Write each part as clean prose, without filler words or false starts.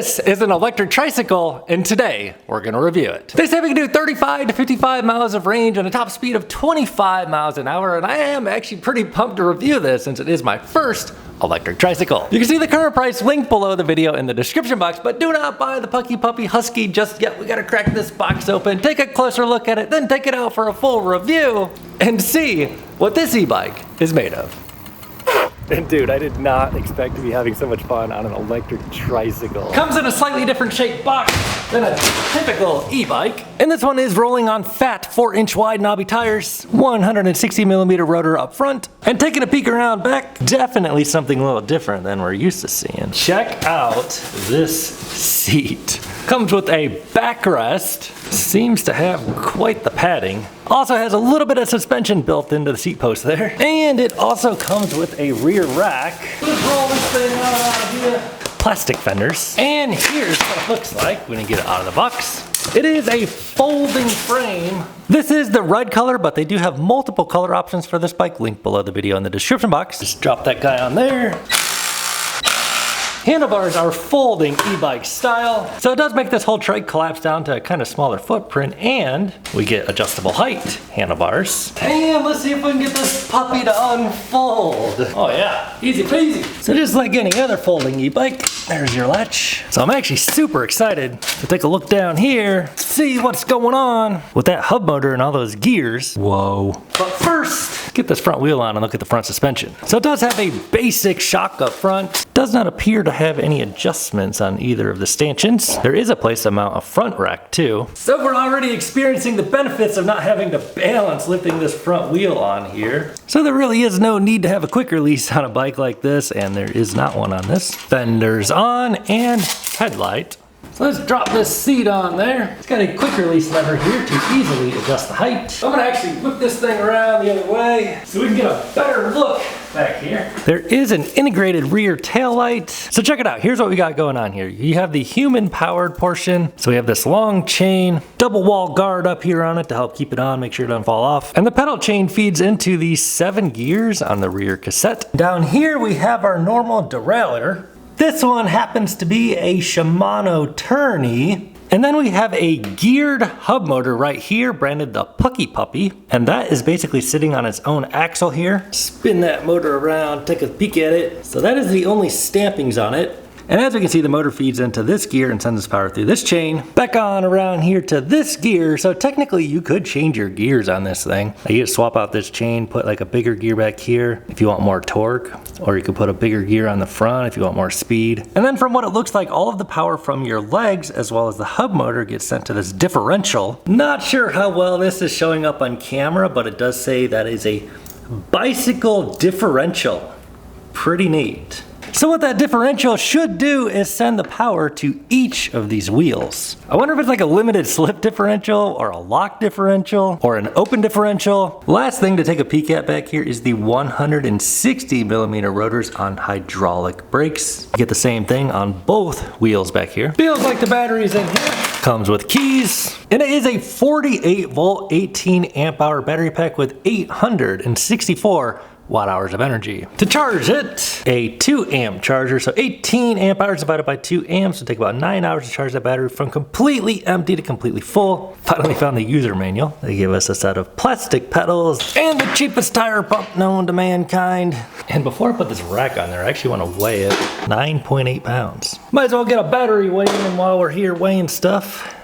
This is an electric tricycle, and today we're gonna review it. They say we can do 35 to 55 miles of range and a top speed of 25 miles an hour, and I am actually pretty pumped to review this since it is my first electric tricycle. You can see the current price linked below the video in the description box, but do not buy the Puckipuppy Husky just yet. We gotta crack this box open, take a closer look at it, then take it out for a full review and see what this e-bike is made of. And dude, I did not expect to be having so much fun on an electric tricycle. Comes in a slightly different shaped box than a typical e-bike. And this one is rolling on fat 4-inch wide knobby tires, 160mm rotor up front, and taking a peek around back, definitely something a little different than we're used to seeing. Check out this seat. Comes with a backrest, seems to have quite the padding. Also has a little bit of suspension built into the seat post there. And it also comes with a rear rack. Let's roll this thing out of here. Plastic fenders. And here's what it looks like when you get it out of the box. It is a folding frame. This is the red color, but they do have multiple color options for this bike, linked below the video in the description box. Just drop that guy on there. Handlebars are folding e-bike style, so it does make this whole trike collapse down to a kind of smaller footprint, and we get adjustable height handlebars. And let's see if we can get this puppy to unfold. Oh yeah, easy peasy. So just like any other folding e-bike, there's your latch. So I'm actually super excited to take a look down here, see what's going on with that hub motor and all those gears. Whoa. But first, get this front wheel on and look at the front suspension. So it does have a basic shock up front. Does not appear to have any adjustments on either of the stanchions. There is a place to mount a front rack too. So we're already experiencing the benefits of not having to balance lifting this front wheel on here. So there really is no need to have a quick release on a bike like this, and there is not one on this. Fenders on and headlight. So let's drop this seat on there. It's got a quick release lever here to easily adjust the height. I'm gonna actually whip this thing around the other way so we can get a better look back here. There is an integrated rear tail light. So check it out, here's what we got going on here. You have the human powered portion. So we have this long chain, double wall guard up here on it to help keep it on, make sure it doesn't fall off. And the pedal chain feeds into the 7 gears on the rear cassette. Down here we have our normal derailleur. This one happens to be a Shimano Tourney. And then we have a geared hub motor right here, branded the Puckipuppy. And that is basically sitting on its own axle here. Spin that motor around, take a peek at it. So that is the only stampings on it. And as we can see, the motor feeds into this gear and sends its power through this chain, back on around here to this gear. So technically you could change your gears on this thing. You could swap out this chain, put like a bigger gear back here if you want more torque, or you could put a bigger gear on the front if you want more speed. And then from what it looks like, all of the power from your legs as well as the hub motor gets sent to this differential. Not sure how well this is showing up on camera, but it does say that is a bicycle differential. Pretty neat. So what that differential should do is send the power to each of these wheels. I wonder if it's like a limited slip differential or a lock differential or an open differential. Last thing to take a peek at back here is the 160mm rotors on hydraulic brakes. You get the same thing on both wheels back here. Feels like the battery's in here. Comes with keys. And it is a 48 volt, 18 amp hour battery pack with 864 watt-hours of energy. To charge it, a 2 amp charger, so 18 amp hours divided by 2 amps would take about 9 hours to charge that battery from completely empty to completely full. Finally found the user manual. They give us a set of plastic pedals and the cheapest tire pump known to mankind. And before I put this rack on there, I actually want to weigh it. 9.8 pounds. Might as well get a battery weigh in while we're here weighing stuff.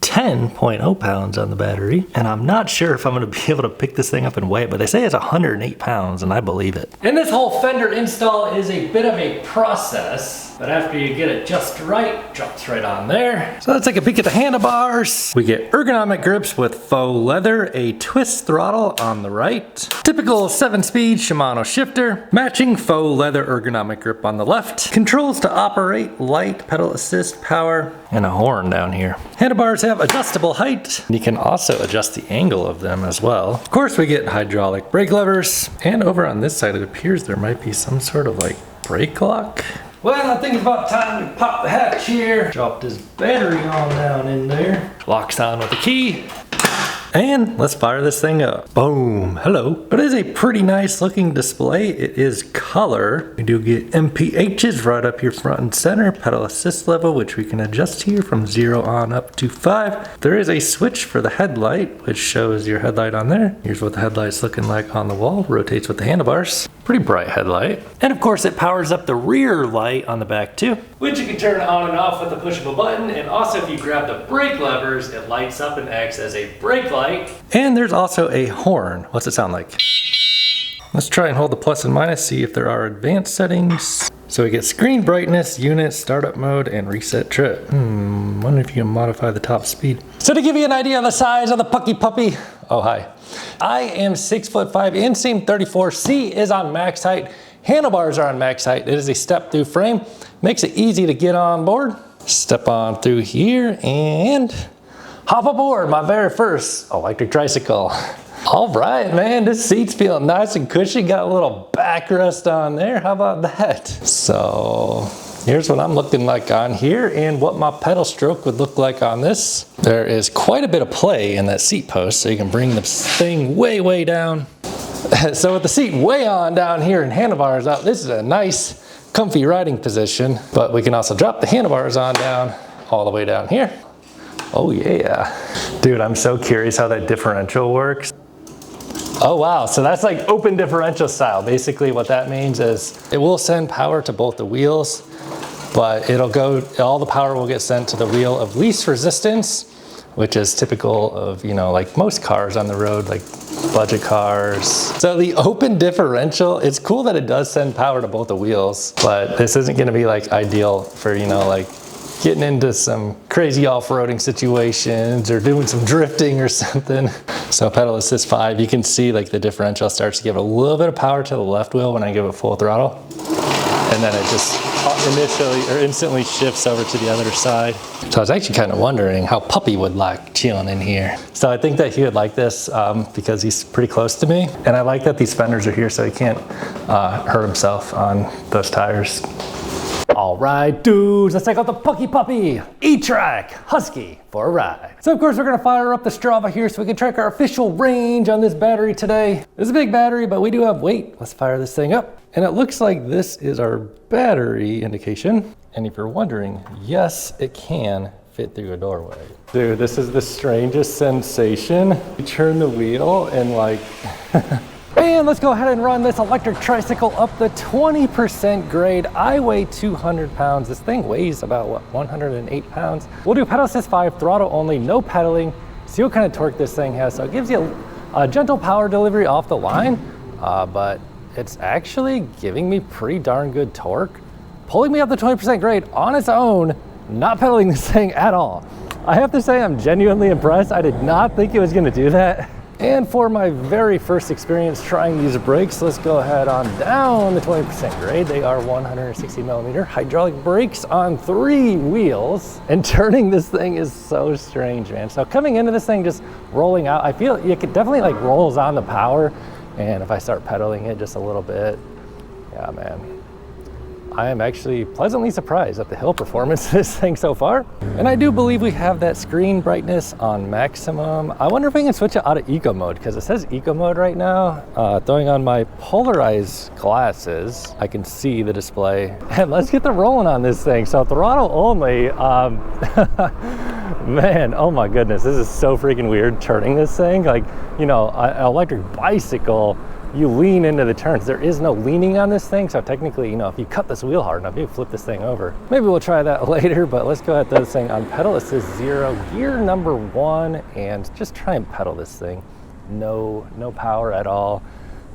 10.0 pounds on the battery, and I'm not sure if I'm going to be able to pick this thing up and weigh it, but they say it's 108 pounds, and I believe it. And this whole fender install is a bit of a process, but after you get it just right, drops right on there. So let's take a peek at the handlebars. We get ergonomic grips with faux leather, a twist throttle on the right, typical 7-speed Shimano shifter, matching faux leather ergonomic grip on the left, controls to operate, light, pedal assist, power, and a horn down here. Handlebars have adjustable height. You can also adjust the angle of them as well. Of course, we get hydraulic brake levers, and over on this side it appears there might be some sort of like brake lock. Well, I think it's about time to pop the hatch here. Drop this battery on down in there. Locks on with the key. And let's fire this thing up. Boom, hello. But it is a pretty nice looking display. It is color. We do get MPHs right up here front and center, pedal assist level, which we can adjust here from 0 on up to 5. There is a switch for the headlight, which shows your headlight on there. Here's what the headlight's looking like on the wall, rotates with the handlebars. Pretty bright headlight. And of course it powers up the rear light on the back too, which you can turn on and off with the push of a button. And also if you grab the brake levers, it lights up and acts as a brake light. And there's also a horn. What's it sound like? Let's try and hold the plus and minus, see if there are advanced settings. So we get screen brightness, unit, startup mode, and reset trip. Wonder if you can modify the top speed. So to give you an idea of the size of the Puckipuppy, oh hi. I am 6'5" inseam 34. C is on max height. Handlebars are on max height. It is a step through frame. Makes it easy to get on board. Step on through here and hop aboard my very first electric tricycle. All right, man, this seat's feeling nice and cushy. Got a little backrest on there. How about that? So here's what I'm looking like on here and what my pedal stroke would look like on this. There is quite a bit of play in that seat post, so you can bring the thing way, way down. So with the seat way on down here and handlebars out, this is a nice, comfy riding position, but we can also drop the handlebars on down all the way down here. Oh yeah. Dude, I'm so curious how that differential works. Oh wow, so that's like open differential style. Basically what that means is it will send power to both the wheels, but all the power will get sent to the wheel of least resistance, which is typical of, you know, like most cars on the road, like budget cars. So the open differential, it's cool that it does send power to both the wheels, but this isn't gonna be like ideal for, you know, like getting into some crazy off-roading situations or doing some drifting or something. So pedal assist 5, you can see like the differential starts to give a little bit of power to the left wheel when I give it full throttle. And then it just instantly shifts over to the other side. So I was actually kind of wondering how Puppy would like chilling in here. So I think that he would like this because he's pretty close to me. And I like that these fenders are here so he can't hurt himself on those tires. All right, dudes, let's check out the Puckipuppy e-trike Husky for a ride. So of course we're gonna fire up the Strava here so we can track our official range on this battery today. It's a big battery, but we do have weight. Let's fire this thing up. And it looks like this is our battery indication. And if you're wondering, yes, it can fit through a doorway. Dude, this is the strangest sensation. You turn the wheel and like, and let's go ahead and run this electric tricycle up the 20% grade. I weigh 200 pounds. This thing weighs about, what, 108 pounds. We'll do pedal assist 5, throttle only, no pedaling. See what kind of torque this thing has. So it gives you a gentle power delivery off the line, but it's actually giving me pretty darn good torque. Pulling me up the 20% grade on its own, not pedaling this thing at all. I have to say I'm genuinely impressed. I did not think it was gonna do that. And for my very first experience trying these brakes, let's go ahead on down the 20% grade. They are 160mm hydraulic brakes on 3 wheels. And turning this thing is so strange, man. So coming into this thing, just rolling out, I feel it definitely like rolls on the power. And if I start pedaling it just a little bit, yeah, man. I am actually pleasantly surprised at the hill performance of this thing so far. And I do believe we have that screen brightness on maximum. I wonder if we can switch it out of eco mode because it says eco mode right now. Throwing on my polarized glasses, I can see the display. And let's get the rolling on this thing. So throttle only, man, oh my goodness, this is so freaking weird turning this thing. Like, you know, an electric bicycle, you lean into the turns. There is no leaning on this thing, so technically, you know, if you cut this wheel hard enough, you flip this thing over. Maybe we'll try that later, but let's go ahead and throw this thing on pedal assist 0, gear number 1, and just try and pedal this thing. No power at all.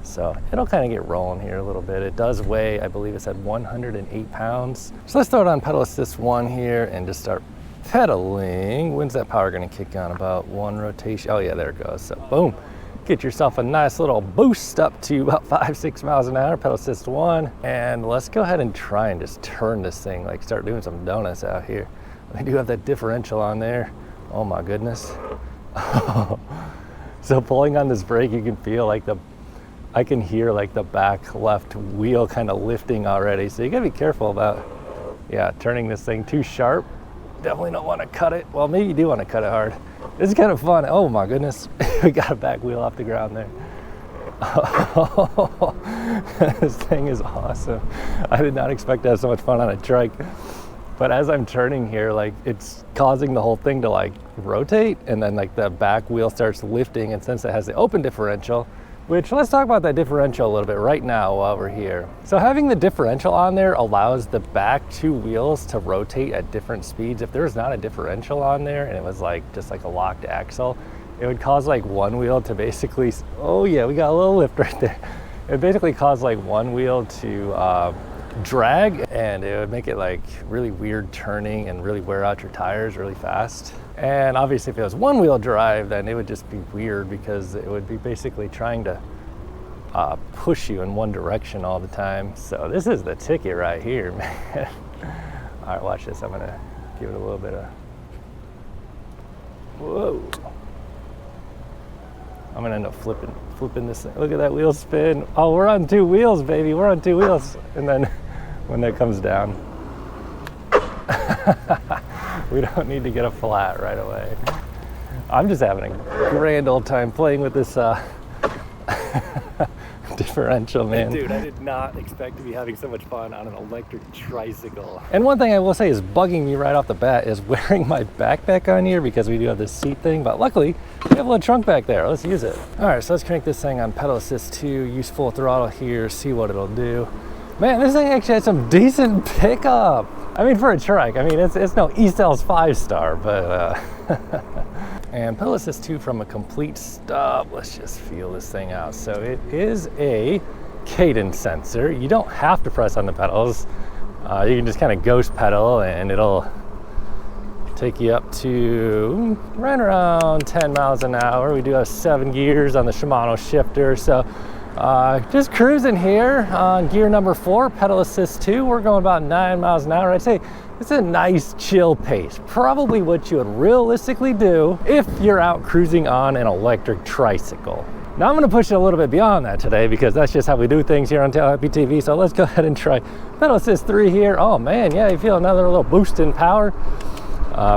So it'll kind of get rolling here a little bit. It does weigh, I believe it said 108 pounds. So let's throw it on pedal assist 1 here and just start pedaling. When's that power gonna kick on? About 1 rotation. Oh yeah, there it goes. So boom. Get yourself a nice little boost up to about 5-6 miles an hour, pedal assist 1. And let's go ahead and try and just turn this thing, like start doing some donuts out here. We do have that differential on there. Oh my goodness. So pulling on this brake, you can feel like I can hear like the back left wheel kind of lifting already. So you gotta be careful about, yeah, turning this thing too sharp. Definitely don't want to cut it. Well, maybe you do want to cut it hard. It's kind of fun. Oh my goodness. We got a back wheel off the ground there. Oh, this thing is awesome. I did not expect to have so much fun on a trike. But as I'm turning here, like it's causing the whole thing to like rotate, and then like the back wheel starts lifting, and since it has the open differential, which let's talk about that differential a little bit right now while we're here. So having the differential on there allows the back two wheels to rotate at different speeds. If there's not a differential on there and it was like just like a locked axle, it would cause like one wheel to basically, oh yeah, we got a little lift right there. It would basically cause like one wheel to drag, and it would make it like really weird turning and really wear out your tires really fast. And obviously if it was one wheel drive, then it would just be weird because it would be basically trying to push you in one direction all the time. So this is the ticket right here, man. All right, watch this. I'm gonna give it a little bit of, whoa. I'm gonna end up flipping this thing. Look at that wheel spin. Oh, we're on two wheels, baby. We're on two wheels. And then when that comes down, we don't need to get a flat right away. I'm just having a grand old time playing with this differential, man. Dude, I did not expect to be having so much fun on an electric tricycle. And one thing I will say is bugging me right off the bat is wearing my backpack on here, because we do have this seat thing, but luckily we have a little trunk back there. Let's use it. All right, so let's crank this thing on pedal assist 2, use full throttle here, see what it'll do. Man, this thing actually has some decent pickup. I mean, for a trike, I mean, it's no E-Styles 5-star, but and pedal assist 2 from a complete stop. Let's just feel this thing out. So it is a cadence sensor. You don't have to press on the pedals. You can just kind of ghost pedal and it'll take you up to right around 10 miles an hour. We do have 7 gears on the Shimano shifter. So just cruising here on gear number 4, pedal assist 2. We're going about 9 miles an hour. I'd say it's a nice chill pace. Probably what you would realistically do if you're out cruising on an electric tricycle. Now I'm gonna push it a little bit beyond that today, because that's just how we do things here on Tail Happy TV. So let's go ahead and try pedal assist 3 here. Oh man, yeah, you feel another little boost in power.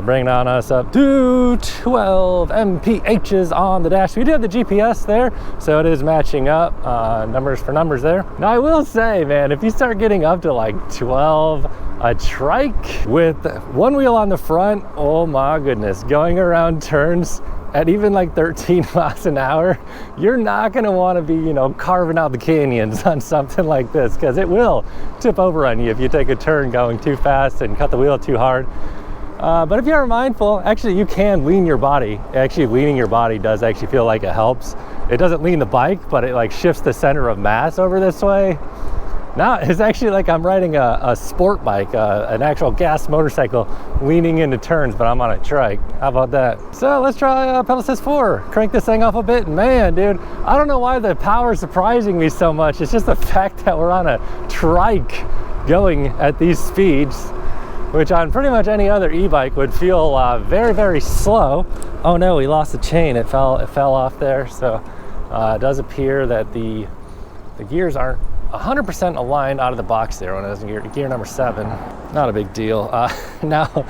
Bringing on us up to 12 mphs on the dash. We do have the GPS there, so it is matching up numbers for numbers there. Now I will say, man, if you start getting up to like 12, a trike with one wheel on the front, oh my goodness, going around turns at even like 13 miles an hour, you're not gonna wanna be, you know, carving out the canyons on something like this, because it will tip over on you if you take a turn going too fast and cut the wheel too hard. But if you're mindful, actually you can lean your body. Actually leaning your body does actually feel like it helps. It doesn't lean the bike, but it like shifts the center of mass over this way. Now it's actually like I'm riding a sport bike, an actual gas motorcycle leaning into turns, but I'm on a trike. How about that? So let's try pedal assist 4. Crank this thing off a bit. Man, dude, I don't know why the power is surprising me so much. It's just the fact that we're on a trike going at these speeds, which on pretty much any other e-bike would feel very, very slow. Oh no, we lost the chain. It fell off there. So it does appear that the gears aren't 100% aligned out of the box there when I was in gear number 7. Not a big deal. Now,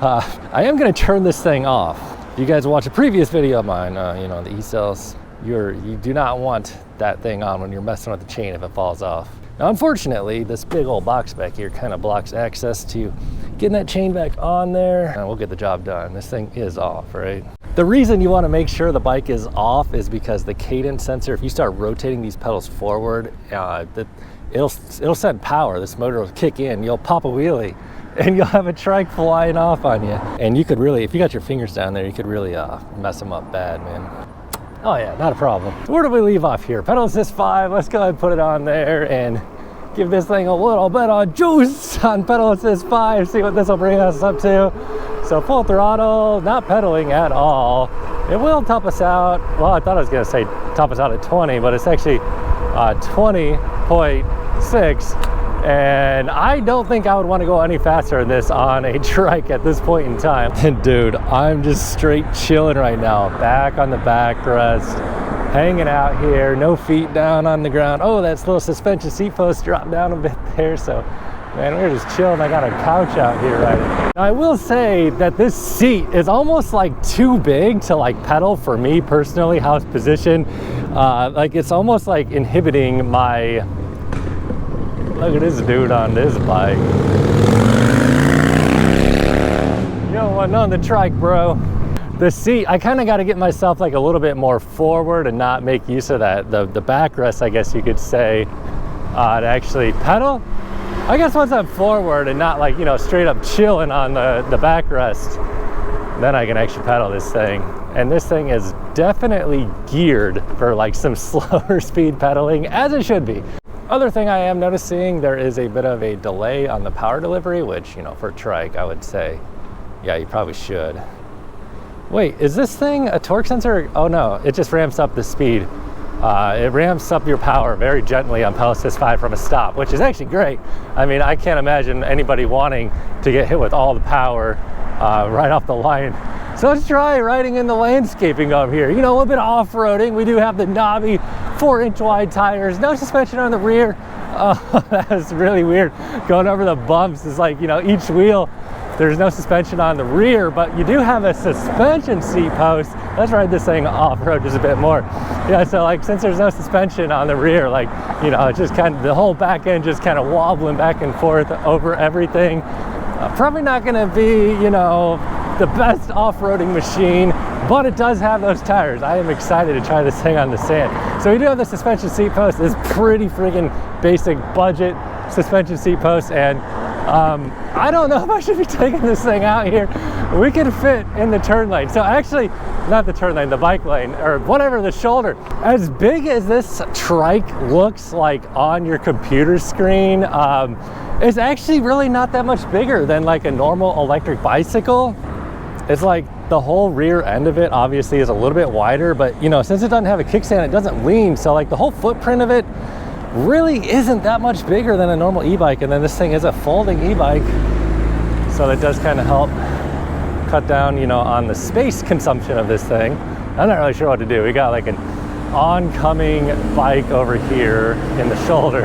I am gonna turn this thing off. If you guys watch a previous video of mine, you know, the e-cells, you do not want that thing on when you're messing with the chain if it falls off. Now, unfortunately, this big old box back here kind of blocks access to getting that chain back on there, and we'll get the job done. This thing is off, right? The reason you want to make sure the bike is off is because the cadence sensor, if you start rotating these pedals forward, it'll send power. This motor will kick in, you'll pop a wheelie, and you'll have a trike flying off on you. And you could really, if you got your fingers down there, you could really mess them up bad, man. Oh yeah, not a problem. So where do we leave off here? Pedal assist 5, let's go ahead and put it on there and give this thing a little bit of juice on pedal assist 5, see what this will bring us up to. So full throttle, not pedaling at all. It will top us out, well, I thought I was gonna say top us out at 20, but it's actually 20.6. And I don't think I would want to go any faster than this on a trike at this point in time. And dude, I'm just straight chilling right now. Back on the backrest, hanging out here, no feet down on the ground. Oh, that little suspension seat post dropped down a bit there, so Man, we're just chilling. I got a couch out here right. I will say that this seat is almost like too big to like pedal for me personally, house position. Like it's almost like inhibiting my, look at this dude on this bike. You don't want none of the trike, bro. The seat, I kind of got to get myself like a little bit more forward and not make use of that, the backrest, I guess you could say, to actually pedal. I guess once I'm forward and not like, you know, straight up chilling on the backrest, then I can actually pedal this thing. And this thing is definitely geared for like some slower speed pedaling, as it should be. Other thing I am noticing, there is a bit of a delay on the power delivery, which, you know, for trike, I would say, yeah, you probably should. Wait, is this thing a torque sensor? Oh no, it just ramps up the speed. It ramps up your power very gently on pedal assist 5 from a stop, which is actually great. I mean, I can't imagine anybody wanting to get hit with all the power right off the line. So let's try riding in the landscaping over here. You know, a little bit of off-roading. We do have the knobby 4-inch wide tires, no suspension on the rear. Oh, that was really weird. Going over the bumps is like, you know, each wheel, there's no suspension on the rear, but you do have a suspension seat post. Let's ride this thing off-road just a bit more. Yeah, so like since there's no suspension on the rear, like, you know, it's just kind of the whole back end just kind of wobbling back and forth over everything. Probably not going to be, you know, the best off-roading machine, but it does have those tires. I am excited to try this thing on the sand. So we do have the suspension seat post. It's pretty freaking basic budget suspension seat post, and I don't know if I should be taking this thing out here. We can fit in the turn lane. So actually, not the turn lane, the bike lane, or whatever, the shoulder. As big as this trike looks like on your computer screen, it's actually really not that much bigger than like a normal electric bicycle. It's like the whole rear end of it obviously is a little bit wider, but you know, since it doesn't have a kickstand, it doesn't lean. So like the whole footprint of it really isn't that much bigger than a normal e-bike. And then this thing is a folding e-bike, so that does kind of help cut down, you know, on the space consumption of this thing. I'm not really sure what to do. We got like an oncoming bike over here in the shoulder,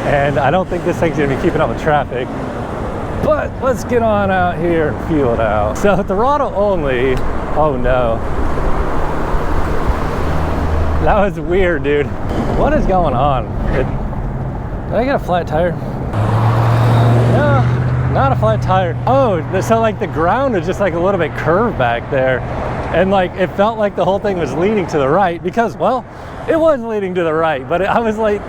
and I don't think this thing's gonna be keeping up with traffic, but let's get on out here and feel it out. So throttle only. Oh no, that was weird, dude. What is going on? Did I get a flat tire? No, not a flat tire. Oh, so like the ground is just like a little bit curved back there, and like it felt like the whole thing was leaning to the right, because, well, it was leaning to the right, but I was like,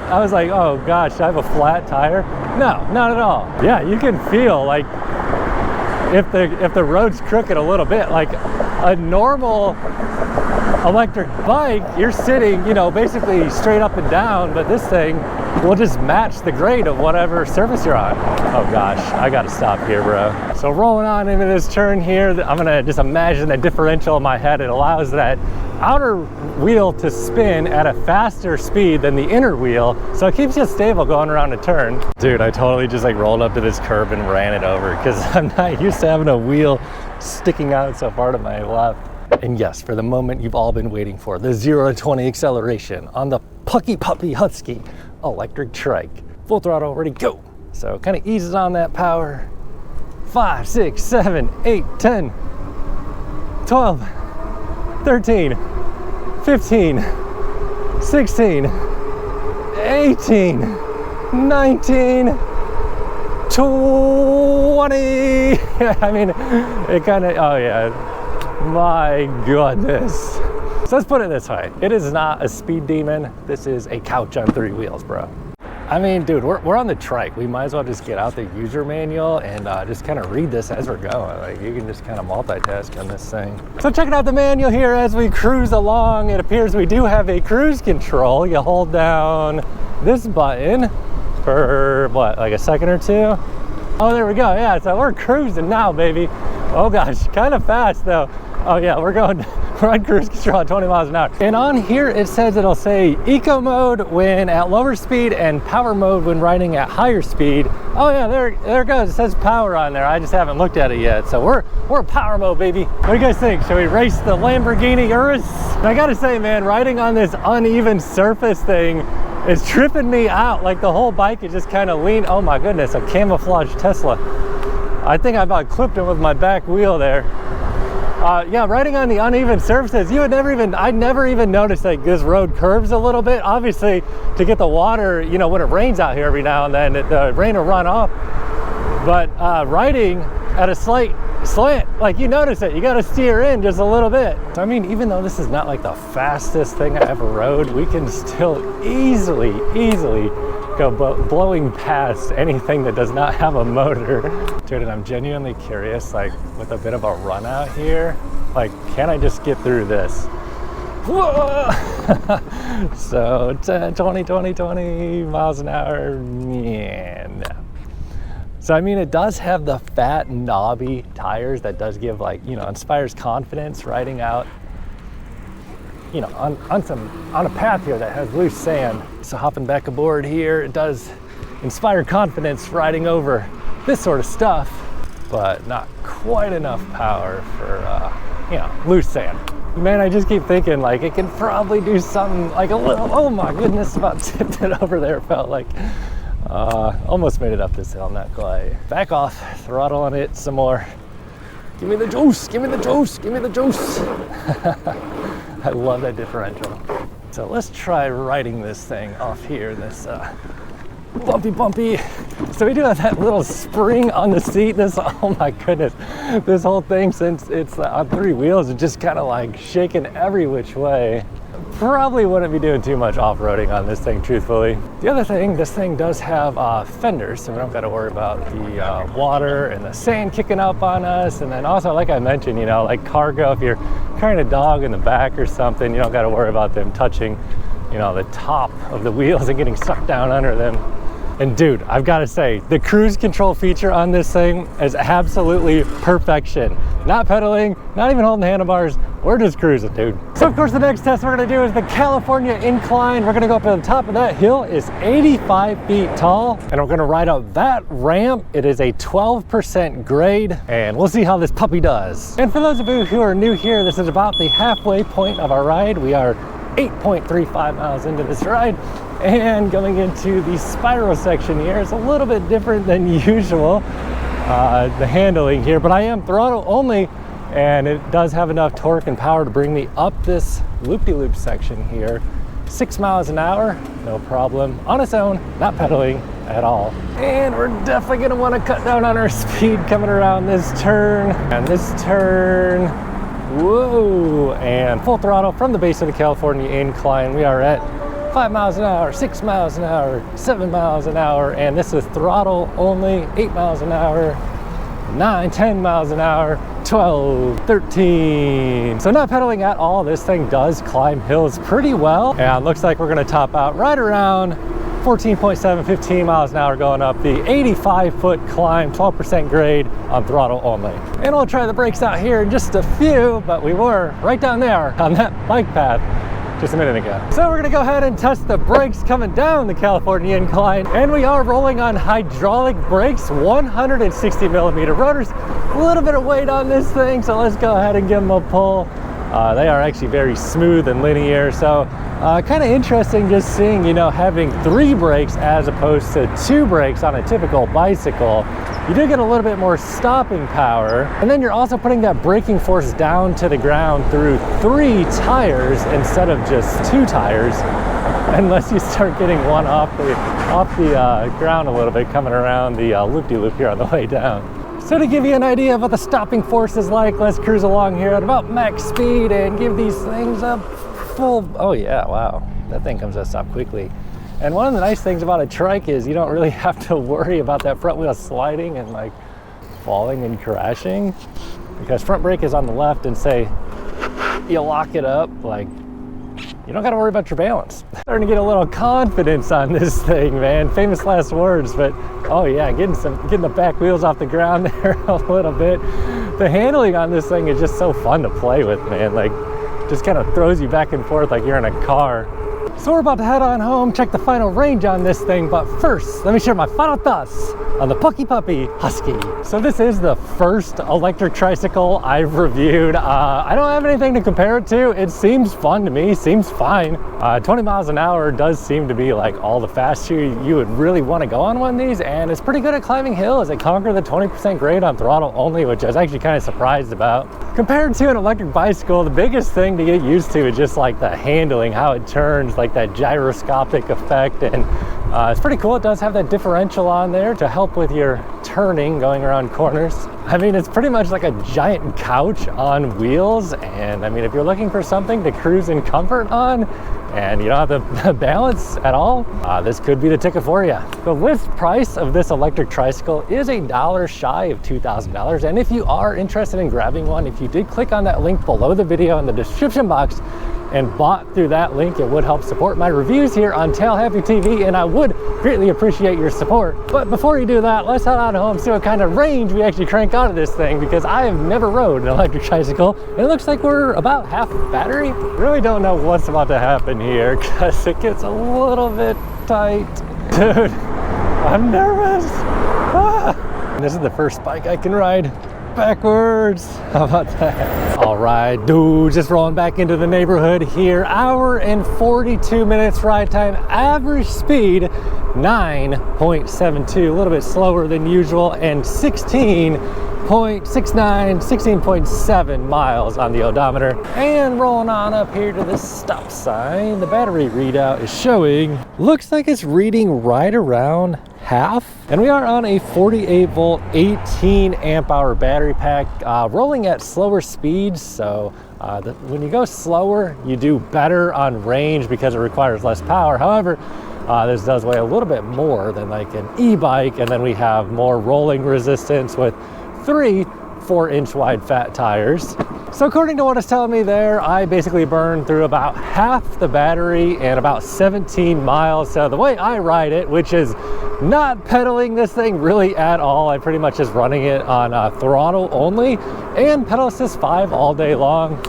oh gosh, I have a flat tire? No, not at all. Yeah, you can feel like if the road's crooked a little bit, like a normal electric bike, you're sitting, you know, basically straight up and down, but this thing will just match the grade of whatever surface you're on. Oh gosh, I gotta stop here, bro. So rolling on into this turn here, I'm gonna just imagine the differential in my head. It allows that outer wheel to spin at a faster speed than the inner wheel, so it keeps you stable going around a turn. Dude, I totally just like rolled up to this curb and ran it over, because I'm not used to having a wheel sticking out so far to my left. And yes, for the moment you've all been waiting for, the 0 to 20 acceleration on the Puckipuppy Husky electric trike. Full throttle, ready, go. So kind of eases on that power. 5, 6, 7, 8, 10, 12, 13, 15, 16, 18, 19, 20. I mean, it kind of, oh yeah. My goodness. So let's put it this way. It is not a speed demon. This is a couch on 3 wheels, bro. I mean, dude, we're on the trike. We might as well just get out the user manual and just kind of read this as we're going. Like, you can just kind of multitask on this thing. So checking out the manual here as we cruise along. It appears we do have a cruise control. You hold down this button for what, like a second or two? Oh, there we go. Yeah, so we're cruising now, baby. Oh gosh, kind of fast though. Oh yeah, we're on cruise control at 20 miles an hour. And on here it says, it'll say eco mode when at lower speed and power mode when riding at higher speed. Oh yeah, there it goes. It says power on there. I just haven't looked at it yet. So we're power mode, baby. What do you guys think? Should we race the Lamborghini Urus? And I gotta say, man, riding on this uneven surface thing It's tripping me out. Like the whole bike is just kind of lean. Oh my goodness, a camouflage Tesla. I think I about clipped him with my back wheel there. Yeah, riding on the uneven surfaces, I'd never even noticed that this road curves a little bit. Obviously, to get the water, you know, when it rains out here every now and then, the rain will run off. But riding at a slight slant, like you notice it, you got to steer in just a little bit. So I mean, even though this is not like the fastest thing I ever rode, we can still easily go blowing past anything that does not have a motor. Dude, and I'm genuinely curious, like with a bit of a run out here, like can I just get through this? Whoa! So 20 miles an hour, yeah, no. So I mean, it does have the fat knobby tires that does give, like, you know, inspires confidence riding out, you know, on a path here that has loose sand. So hopping back aboard here, it does inspire confidence riding over this sort of stuff, but not quite enough power for, you know, loose sand. Man, I just keep thinking, like, it can probably do something like a little, oh my goodness, about tipped it over there, felt like. Almost made it up this hill, not quite. Back off, throttle on it some more. Give me the juice, give me the juice, give me the juice. I love that differential. So let's try riding this thing off here, this bumpy. So we do have that little spring on the seat. This, oh my goodness, this whole thing, since it's on 3 wheels, is just kind of like shaking every which way. Probably wouldn't be doing too much off-roading on this thing, truthfully. The other thing, this thing does have fenders, so we don't got to worry about the water and the sand kicking up on us. And then also, like I mentioned, you know, like cargo, if you're carrying a dog in the back or something, you don't got to worry about them touching, you know, the top of the wheels and getting sucked down under them. And dude, I've got to say, the cruise control feature on this thing is absolutely perfection. Not pedaling, not even holding the handlebars, we're just cruising, dude. So of course the next test we're gonna do is the California incline. We're gonna go up to the top of that hill. It's 85 feet tall, and we're gonna ride up that ramp. It is a 12% grade, and we'll see how this puppy does. And for those of you who are new here, this is about the halfway point of our ride. We are 8.35 miles into this ride, and going into the spiral section here. It's a little bit different than usual, the handling here, but I am throttle only, and it does have enough torque and power to bring me up this loop-de-loop section here. 6 miles an hour, no problem, on its own, not pedaling at all. And we're definitely gonna wanna cut down on our speed coming around this turn and this turn. Whoa, and full throttle from the base of the California incline. We are at 5 miles an hour, 6 miles an hour, 7 miles an hour, and this is throttle only, 8 miles an hour, 9, 10 miles an hour, 12, 13. So not pedaling at all. This thing does climb hills pretty well. And looks like we're gonna top out right around 14.7, 15 miles an hour going up the 85-foot climb, 12% grade on throttle only. And we'll try the brakes out here in just a few, but we were right down there on that bike path just a minute ago. So we're gonna go ahead and test the brakes coming down the California incline, and we are rolling on hydraulic brakes, 160 millimeter rotors. A little bit of weight on this thing, so let's go ahead and give them a pull. They are actually very smooth and linear, so kind of interesting just seeing, you know, having 3 brakes as opposed to 2 brakes on a typical bicycle. You do get a little bit more stopping power, and then you're also putting that braking force down to the ground through 3 tires instead of just 2 tires, unless you start getting one off the ground a little bit coming around the loop-de-loop here on the way down. So to give you an idea of what the stopping force is like, let's cruise along here at about max speed and give these things a full, oh yeah, wow, that thing comes to a stop quickly. And one of the nice things about a trike is you don't really have to worry about that front wheel sliding and like falling and crashing, because front brake is on the left, and say you lock it up, like you don't got to worry about your balance. Starting to get a little confidence on this thing, man. Famous last words, but oh yeah, getting the back wheels off the ground there a little bit. The handling on this thing is just so fun to play with, man. Like, just kind of throws you back and forth like you're in a car. So we're about to head on home, check the final range on this thing, but first, let me share my final thoughts on the Puckipuppy Husky. So this is the first electric tricycle I've reviewed. I don't have anything to compare it to. It seems fun to me, seems fine. 20 miles an hour does seem to be like all the faster you would really want to go on one of these, and it's pretty good at climbing hills. It conquered the 20% grade on throttle only, which I was actually kind of surprised about. Compared to an electric bicycle, the biggest thing to get used to is just like the handling, how it turns, like that gyroscopic effect, and it's pretty cool. It does have that differential on there to help with your turning going around corners. I mean, it's pretty much like a giant couch on wheels, and I mean, if you're looking for something to cruise in comfort on and you don't have the balance at all, this could be the ticket for you. The list price of this electric tricycle is $1 shy of $2,000, and if you are interested in grabbing one, if you did click on that link below the video in the description box and bought through that link, it would help support my reviews here on Tail Happy TV, and I would greatly appreciate your support. But before you do that, let's head on home, see what kind of range we actually crank out of this thing, because I have never rode an electric tricycle, and it looks like we're about half battery. Really don't know what's about to happen here, because it gets a little bit tight. Dude, I'm nervous. This is the first bike I can ride backwards. How about that? All right, dude, just rolling back into the neighborhood here. Hour and 42 minutes ride time, average speed 9.72, a little bit slower than usual, and 16.7 miles on the odometer. And rolling on up here to this stop sign, the battery readout is showing, looks like it's reading right around half, and we are on a 48 volt 18 amp hour battery pack, rolling at slower speeds. So when you go slower, you do better on range because it requires less power. However, this does weigh a little bit more than like an e-bike, and then we have more rolling resistance with 3 4-inch wide fat tires. So according to what it's telling me there, I basically burned through about half the battery and about 17 miles. So the way I ride it, which is not pedaling this thing really at all, I pretty much just running it on throttle only and pedal assist 5 all day long.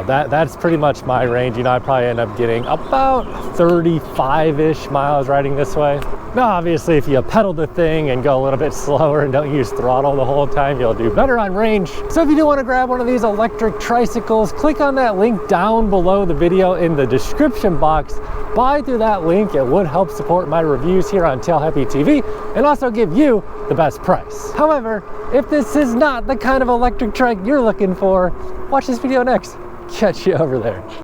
That's pretty much my range. You know, I probably end up getting about 35-ish miles riding this way. Now, obviously, if you pedal the thing and go a little bit slower and don't use throttle the whole time, you'll do better on range. So if you do want to grab one of these electric tricycles, click on that link down below the video in the description box. Buy through that link. It would help support my reviews here on Tail Happy TV and also give you the best price. However, if this is not the kind of electric trike you're looking for, watch this video next. Catch you over there.